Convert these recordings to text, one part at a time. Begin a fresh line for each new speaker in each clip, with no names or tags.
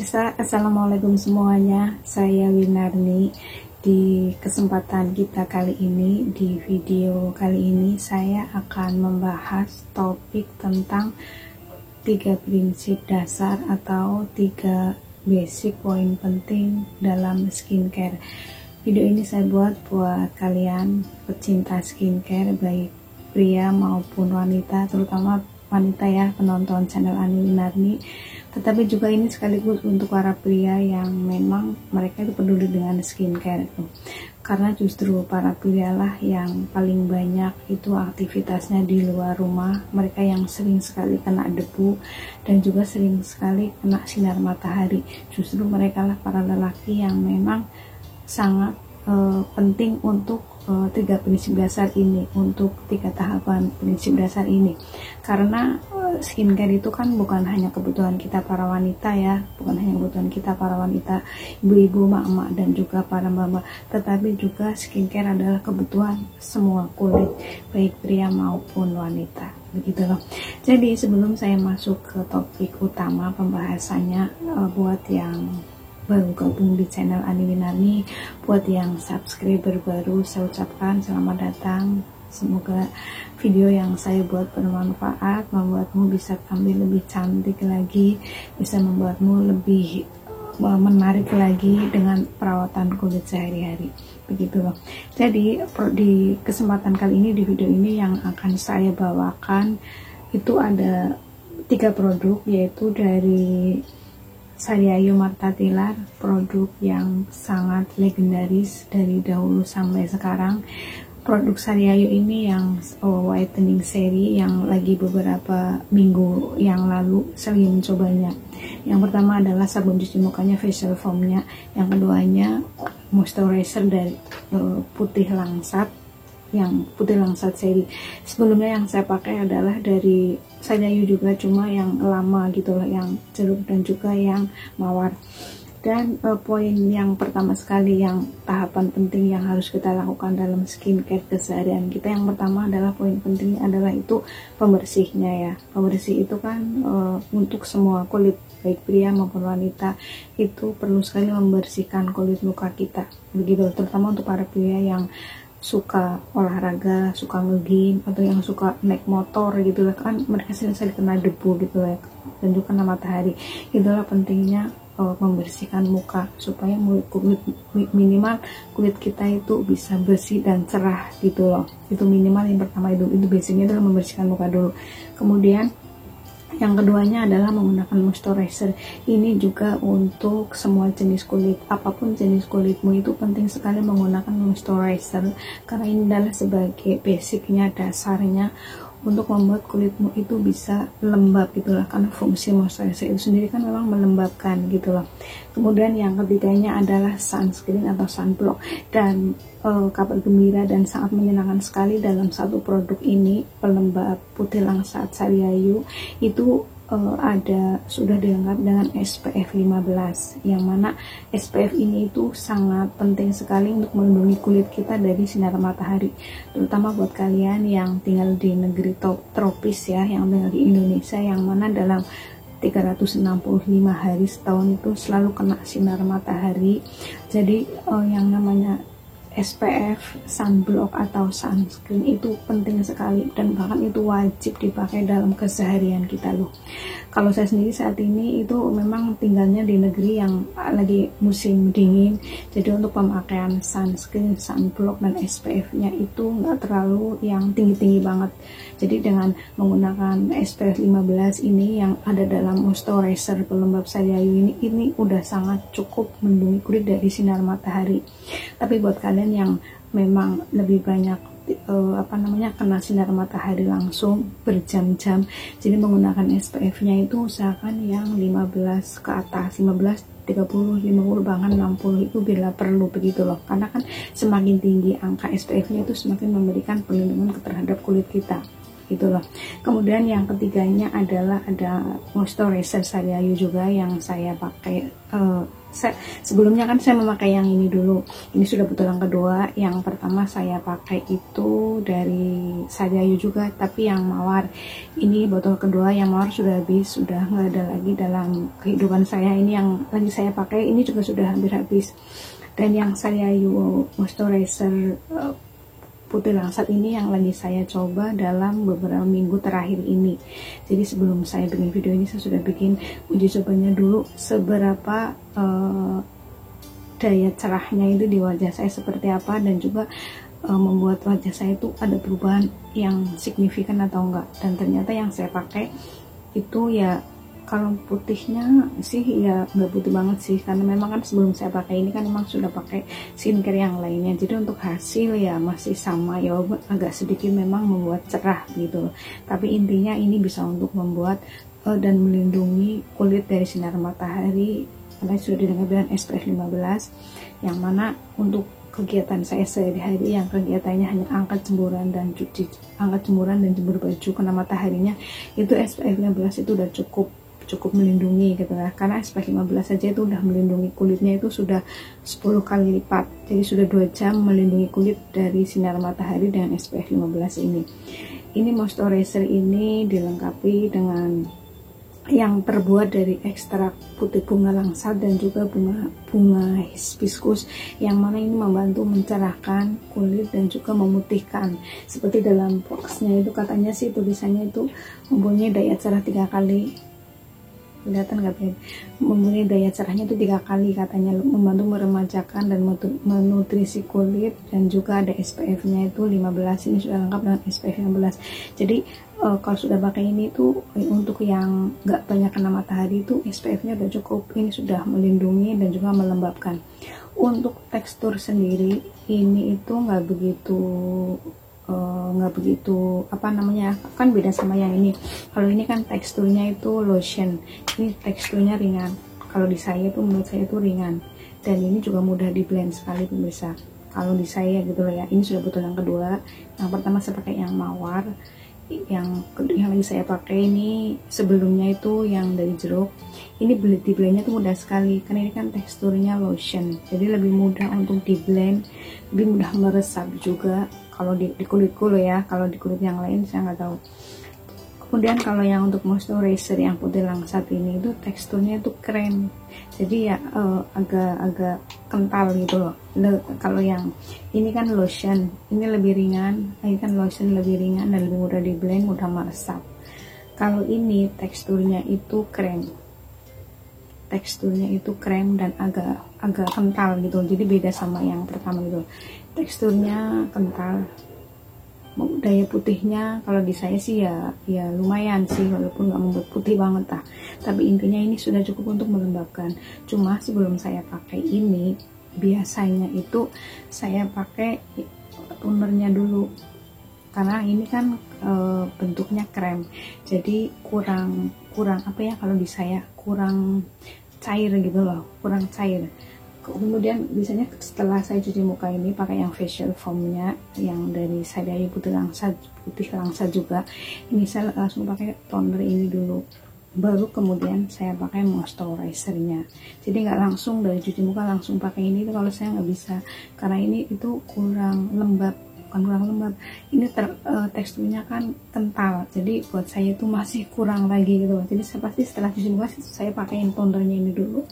Pemirsa, Assalamualaikum semuanya. Saya Winarni. Di kesempatan kita kali ini, di video kali ini, saya akan membahas topik tentang 3 prinsip dasar atau 3 basic poin penting dalam skincare. Video ini saya buat kalian pecinta skincare, baik pria maupun wanita, terutama wanita ya, penonton channel Ani Winarni. Tetapi juga ini sekaligus untuk para pria yang memang mereka itu peduli dengan skincare itu. Karena justru para pria lah yang paling banyak itu aktivitasnya di luar rumah. Mereka yang sering sekali kena debu dan juga sering sekali kena sinar matahari. Justru mereka lah para lelaki yang memang sangat penting untuk 3 prinsip dasar ini, untuk 3 tahapan prinsip dasar ini. Karena skincare itu kan bukan hanya kebutuhan kita para wanita ya, bukan hanya kebutuhan kita para wanita, ibu-ibu, mak-mak, dan juga para mbak-mbak, tetapi juga skincare adalah kebutuhan semua kulit, baik pria maupun wanita, begitu loh. Jadi sebelum saya masuk ke topik utama pembahasannya, buat yang baru gabung di channel Ani Winarni, buat yang subscriber baru, saya ucapkan selamat datang. Semoga video yang saya buat bermanfaat, membuatmu bisa tampil lebih cantik lagi, bisa membuatmu lebih menarik lagi dengan perawatan kulit sehari-hari, begitu loh. Jadi di kesempatan kali ini, di video ini yang akan saya bawakan itu ada 3 produk, yaitu dari Sariayu Martha Tilar, produk yang sangat legendaris dari dahulu sampai sekarang. Produk Sariayu ini yang whitening seri yang lagi beberapa minggu yang lalu saya mencobanya. Yang pertama adalah sabun cuci mukanya facial foamnya, yang keduanya moisturizer dari Putih Langsat, yang Putih Langsat seri. Sebelumnya yang saya pakai adalah dari Sariayu juga, cuma yang lama gitu loh, yang jeruk dan juga yang mawar. Dan poin yang pertama sekali, yang tahapan penting yang harus kita lakukan dalam skincare keseharian kita, yang pertama adalah poin pentingnya adalah itu pembersihnya ya. Pembersih itu kan untuk semua kulit, baik pria maupun wanita, itu perlu sekali membersihkan kulit muka kita, begitu. Terutama untuk para pria yang suka olahraga, suka nge-gym, atau yang suka naik motor gitu lah, kan mereka sering kena debu gitu ya, dan juga kena matahari. Itulah pentingnya membersihkan muka supaya minimal kulit kita itu bisa bersih dan cerah gitu loh. Itu minimal yang pertama, itu basicnya adalah membersihkan muka dulu. Kemudian yang keduanya adalah menggunakan moisturizer. Ini juga untuk semua jenis kulit, apapun jenis kulitmu, itu penting sekali menggunakan moisturizer, karena ini adalah sebagai basicnya, dasarnya untuk membuat kulitmu itu bisa lembab gitulah, karena fungsi moisturizer itu sendiri kan memang melembabkan gitu loh. Kemudian yang ketiganya adalah sunscreen atau sunblock, dan kabar gembira dan sangat menyenangkan sekali dalam satu produk ini, pelembab Putih Langsat Sariayu, itu sudah dilengkapi dengan SPF 15, yang mana SPF ini itu sangat penting sekali untuk melindungi kulit kita dari sinar matahari, terutama buat kalian yang tinggal di negeri tropis ya, yang tinggal di Indonesia, yang mana dalam 365 hari setahun itu selalu kena sinar matahari. Jadi yang namanya SPF, sunblock atau sunscreen itu penting sekali, dan bahkan itu wajib dipakai dalam keseharian kita loh. Kalau saya sendiri saat ini itu memang tinggalnya di negeri yang lagi musim dingin, jadi untuk pemakaian sunscreen, sunblock, dan SPF-nya itu nggak terlalu yang tinggi-tinggi banget. Jadi dengan menggunakan SPF 15 ini yang ada dalam moisturizer pelembab Sariayu ini udah sangat cukup melindungi kulit dari sinar matahari. Tapi buat kalian yang memang lebih banyak kena sinar matahari langsung berjam-jam, jadi menggunakan SPF-nya itu usahakan yang 15 ke atas, 15, 30, 50, bahkan 60 itu bila perlu, begitu loh. Karena kan semakin tinggi angka SPF-nya itu semakin memberikan perlindungan terhadap kulit kita. gitu loh. Kemudian yang ketiganya adalah ada moisturizer Sariayu juga yang saya pakai. Sebelumnya kan saya memakai yang ini dulu, ini sudah botol yang kedua. Yang pertama saya pakai itu dari Sariayu juga, tapi yang mawar. Ini botol kedua yang mawar sudah habis, sudah nggak ada lagi dalam kehidupan saya. Ini yang lagi saya pakai, ini juga sudah hampir habis. Dan yang Sariayu moisturizer putih langsat ini yang lagi saya coba dalam beberapa minggu terakhir ini. Jadi sebelum saya bikin video ini, saya sudah bikin uji cobanya dulu seberapa daya cerahnya itu di wajah saya seperti apa, dan juga membuat wajah saya itu ada perubahan yang signifikan atau enggak. Dan ternyata yang saya pakai itu ya, kalau putihnya sih ya nggak putih banget sih, karena memang kan sebelum saya pakai ini kan memang sudah pakai skincare yang lainnya. Jadi untuk hasil ya masih sama ya, agak sedikit memang membuat cerah gitu. Tapi intinya ini bisa untuk membuat dan melindungi kulit dari sinar matahari, karena sudah dilengkapi dengan SPF 15, yang mana untuk kegiatan saya sehari-hari yang kegiatannya hanya angkat jemuran dan jemur baju kena mataharinya, itu SPF 15 itu udah cukup melindungi gitu ya. Karena SPF 15 saja itu udah melindungi kulitnya itu sudah 10 kali lipat, jadi sudah 2 jam melindungi kulit dari sinar matahari dengan SPF 15 ini. Ini moisturizer ini dilengkapi dengan yang terbuat dari ekstrak putih bunga langsat dan juga bunga hibiscus, yang mana ini membantu mencerahkan kulit dan juga memutihkan. Seperti dalam boxnya itu katanya sih tulisannya itu mempunyai daya cerah 3 kali, kelihatan nggak Ben? Mempunyai daya cerahnya itu 3 kali katanya, membantu meremajakan dan menutrisi kulit, dan juga ada SPF-nya itu 15. Ini sudah lengkap dengan SPF 15. Jadi kalau sudah pakai ini tuh untuk yang nggak banyak kena matahari itu SPF-nya udah cukup. Ini sudah melindungi dan juga melembabkan. Untuk tekstur sendiri ini itu nggak begitu apa namanya, kan beda sama yang ini. Kalau ini kan teksturnya itu lotion, ini teksturnya ringan. Kalau di saya itu, menurut saya itu ringan, dan ini juga mudah di blend sekali pemirsa. Kalau di saya gitu loh ya. Ini sudah botol yang kedua. Yang pertama saya pakai yang mawar, yang lagi saya pakai ini sebelumnya itu yang dari jeruk. Ini di blendnya tuh mudah sekali, karena ini kan teksturnya lotion, jadi lebih mudah untuk di blend, lebih mudah meresap juga. Kalau di kulitku loh ya, kalau di kulit yang lain saya nggak tahu. Kemudian kalau yang untuk moisturizer yang putih langsat ini itu teksturnya itu krem, jadi ya agak kental gitu loh. Kalau yang ini kan lotion, ini lebih ringan. Ini kan lotion lebih ringan dan lebih mudah di blend, mudah meresap. Kalau ini teksturnya itu krem, dan agak kental gitu, jadi beda sama yang pertama gitu. Teksturnya kental. Daya putihnya kalau di saya sih ya lumayan sih, walaupun nggak membuat putih banget lah, tapi intinya ini sudah cukup untuk melembabkan. Cuma sebelum saya pakai ini, biasanya itu saya pakai tonernya dulu, karena ini kan bentuknya krem, jadi kurang apa ya, kalau di saya kurang cair gitu loh, kurang cair. Kemudian biasanya setelah saya cuci muka ini pakai yang facial foamnya yang dari Sariayu putih langsat juga. Ini saya langsung pakai toner ini dulu, baru kemudian saya pakai moisturizernya. Jadi nggak langsung dari cuci muka langsung pakai ini, kalau saya nggak bisa, karena ini itu kurang lembab. Ini teksturnya kan kental, jadi buat saya itu masih kurang lagi gitu. Jadi saya pasti setelah cuci muka saya pakai tonernya ini dulu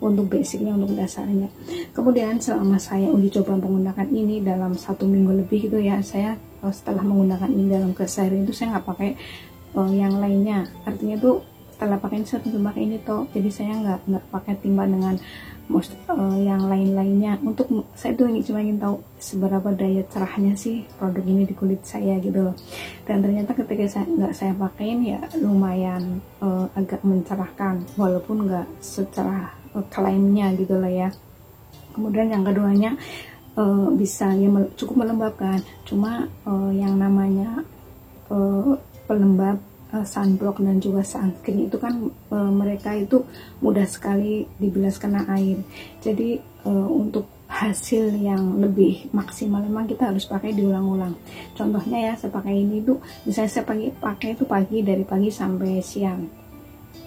untuk basicnya, untuk dasarnya. Kemudian selama saya uji coba menggunakan ini dalam 1 minggu lebih gitu ya, saya setelah menggunakan ini dalam keseharian itu saya nggak pakai yang lainnya. Artinya tuh setelah pakai ini saya cuma pakai ini toh, jadi saya nggak pakai timbang dengan yang lain-lainnya. Untuk saya tuh cuma ingin tahu seberapa daya cerahnya sih produk ini di kulit saya gitu loh. Dan ternyata ketika saya pakaiin ya lumayan agak mencerahkan, walaupun nggak secerah klaimnya gitu loh ya. Kemudian yang keduanya bisa ya cukup melembabkan, cuma yang namanya pelembab sunblock dan juga sunscreen itu kan mereka itu mudah sekali dibilas kena air. Jadi untuk hasil yang lebih maksimal, memang kita harus pakai diulang-ulang. Contohnya ya, saya pakai ini tuh, misalnya saya pakai itu pagi, dari pagi sampai siang,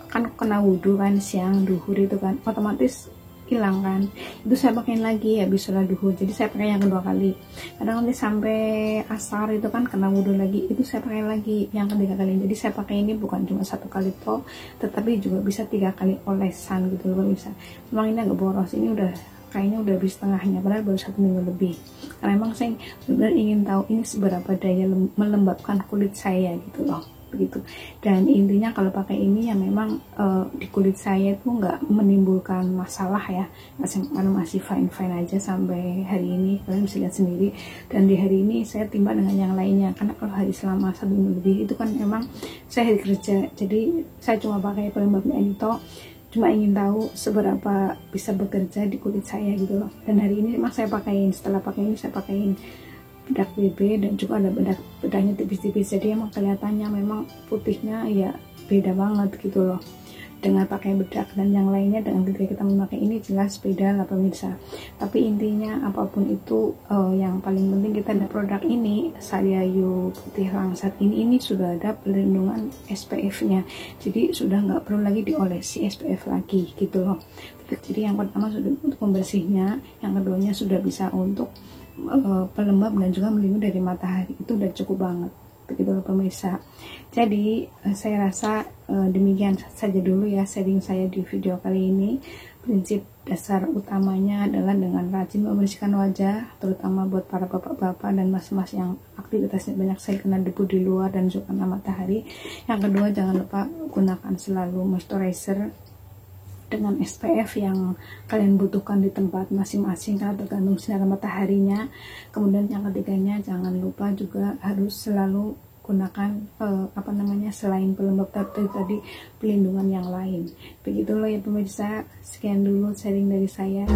kan kena wudhu kan, siang duhur itu kan otomatis hilang kan, itu saya pakai lagi habis sholat duhur, jadi saya pakai yang kedua kali. Kadang nanti sampai asar itu kan kena wudhu lagi, itu saya pakai lagi yang ketiga kali. Jadi saya pakai ini bukan cuma satu kali toh, tetapi juga bisa 3 kali olesan gitu loh, bisa. Memang ini agak boros, ini udah kayaknya udah habis setengahnya, padahal baru 1 minggu lebih. Karena emang saya benar ingin tahu ini seberapa daya melembabkan kulit saya gitu loh, begitu. Dan intinya kalau pakai ini ya memang di kulit saya itu nggak menimbulkan masalah ya, karena masih fine aja sampai hari ini, kalian bisa lihat sendiri. Dan di hari ini saya timbang dengan yang lainnya, karena kalau hari selama 1 minggu lebih itu kan memang saya hari kerja, jadi saya cuma pakai pelembabnya ini toh, cuma ingin tahu seberapa bisa bekerja di kulit saya gitu loh. Dan hari ini memang saya pakaiin, setelah pakai ini saya pakaiin bedak BB, dan juga ada bedaknya tipis-tipis, jadi emang kelihatannya memang putihnya ya beda banget gitu loh dengan pakai bedak. Dan yang lainnya dengan ketika kita memakai ini jelas beda lah pemirsa. Tapi intinya apapun itu, yang paling penting kita ada produk ini, Sariayu Putih Langsat ini sudah ada pelindungan SPF nya, jadi sudah nggak perlu lagi diolesi SPF lagi gitu loh. Jadi yang pertama sudah untuk pembersihnya, yang keduanya sudah bisa untuk pelembab dan juga melindungi dari matahari, itu udah cukup banget begitu loh pemirsa. Jadi saya rasa demikian saja dulu ya sharing saya di video kali ini. Prinsip dasar utamanya adalah dengan rajin membersihkan wajah, terutama buat para bapak-bapak dan mas-mas yang aktivitasnya banyak sekali kena debu di luar dan juga kena matahari. Yang kedua, jangan lupa gunakan selalu moisturizer dengan SPF yang kalian butuhkan di tempat masing-masing karena tergantung sinar mataharinya. Kemudian yang ketiganya, jangan lupa juga harus selalu gunakan selain pelembab tadi pelindungan yang lain. Begitulah ya pemirsa, sekian dulu sharing dari saya.